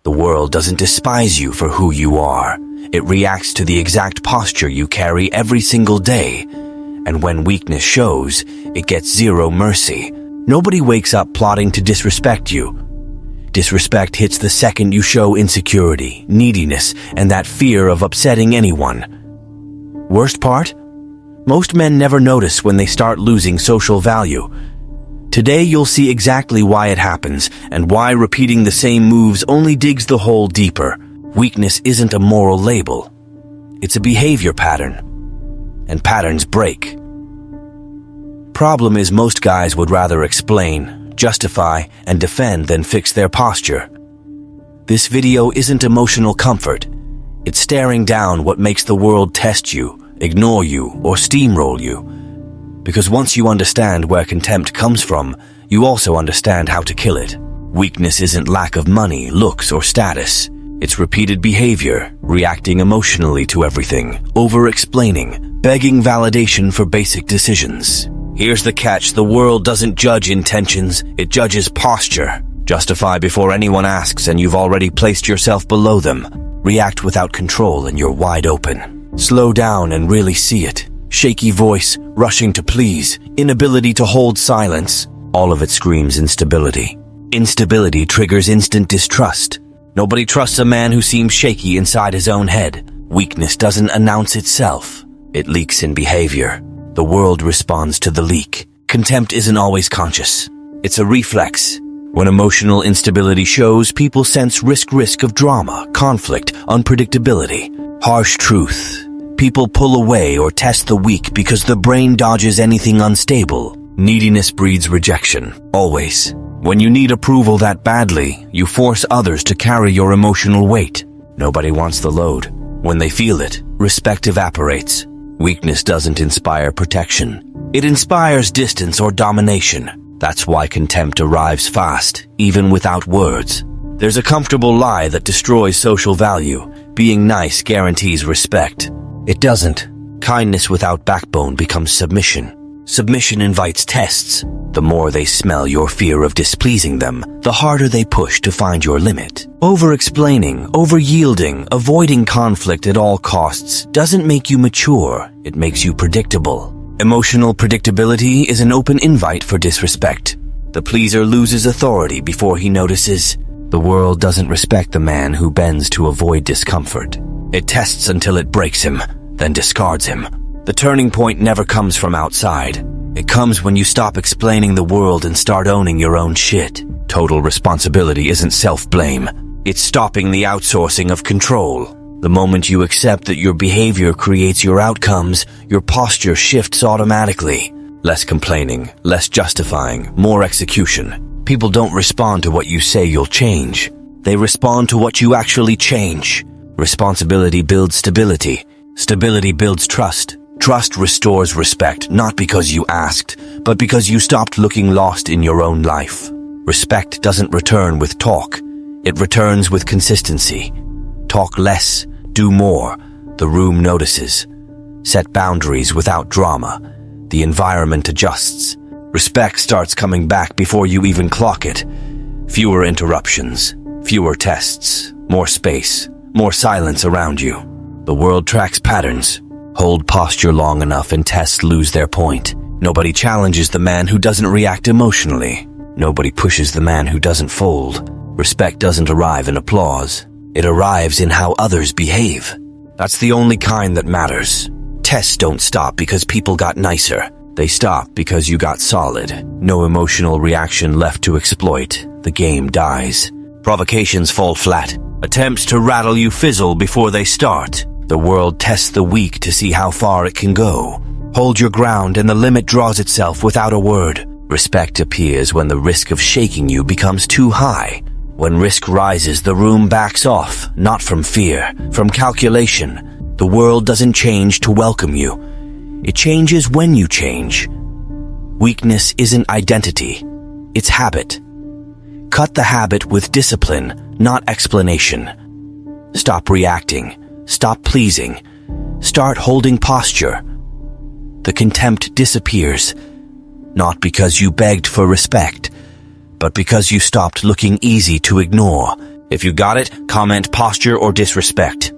The world doesn't despise you for who you are. It reacts to the exact posture you carry every single day. And when weakness shows, it gets zero mercy. Nobody wakes up plotting to disrespect you. Disrespect hits the second you show insecurity, neediness, and that fear of upsetting anyone. Worst part? Most men never notice when they start losing social value. Today you'll see exactly why it happens, and why repeating the same moves only digs the hole deeper. Weakness isn't a moral label. It's a behavior pattern. And patterns break. Problem is, most guys would rather explain, justify, and defend than fix their posture. This video isn't emotional comfort. It's staring down what makes the world test you, ignore you, or steamroll you. Because once you understand where contempt comes from, you also understand how to kill it. Weakness isn't lack of money, looks, or status. It's repeated behavior, reacting emotionally to everything, over-explaining, begging validation for basic decisions. Here's the catch: the world doesn't judge intentions, it judges posture. Justify before anyone asks and you've already placed yourself below them. React without control and you're wide open. Slow down and really see it. Shaky voice, rushing to please, inability to hold silence. All of it screams instability. Instability triggers instant distrust. Nobody trusts a man who seems shaky inside his own head. Weakness doesn't announce itself. It leaks in behavior. The world responds to the leak. Contempt isn't always conscious. It's a reflex. When emotional instability shows, people sense risk of drama, conflict, unpredictability. Harsh truth. People pull away or test the weak because the brain dodges anything unstable. Neediness breeds rejection, always. When you need approval that badly, you force others to carry your emotional weight. Nobody wants the load. When they feel it, respect evaporates. Weakness doesn't inspire protection. It inspires distance or domination. That's why contempt arrives fast, even without words. There's a comfortable lie that destroys social value. Being nice guarantees respect. It doesn't. Kindness without backbone becomes submission. Submission invites tests. The more they smell your fear of displeasing them, the harder they push to find your limit. Over-explaining, over-yielding, avoiding conflict at all costs doesn't make you mature, it makes you predictable. Emotional predictability is an open invite for disrespect. The pleaser loses authority before he notices. The world doesn't respect the man who bends to avoid discomfort. It tests until it breaks him, then discards him. The turning point never comes from outside. It comes when you stop explaining the world and start owning your own shit. Total responsibility isn't self-blame. It's stopping the outsourcing of control. The moment you accept that your behavior creates your outcomes, your posture shifts automatically. Less complaining, less justifying, more execution. People don't respond to what you say you'll change. They respond to what you actually change. Responsibility builds stability. Stability builds trust. Trust restores respect, not because you asked, but because you stopped looking lost in your own life. Respect doesn't return with talk. It returns with consistency. Talk less, do more. The room notices. Set boundaries without drama. The environment adjusts. Respect starts coming back before you even clock it. Fewer interruptions, fewer tests, more space, more silence around you. The world tracks patterns. Hold posture long enough and tests lose their point. Nobody challenges the man who doesn't react emotionally. Nobody pushes the man who doesn't fold. Respect doesn't arrive in applause. It arrives in how others behave. That's the only kind that matters. Tests don't stop because people got nicer. They stop because you got solid. No emotional reaction left to exploit. The game dies. Provocations fall flat. Attempts to rattle you fizzle before they start. The world tests the weak to see how far it can go. Hold your ground and the limit draws itself without a word. Respect appears when the risk of shaking you becomes too high. When risk rises, the room backs off, not from fear, from calculation. The world doesn't change to welcome you. It changes when you change. Weakness isn't identity, it's habit. Cut the habit with discipline, not explanation. Stop reacting. Stop pleasing. Start holding posture. The contempt disappears, not because you begged for respect, but because you stopped looking easy to ignore. If you got it, comment posture or disrespect.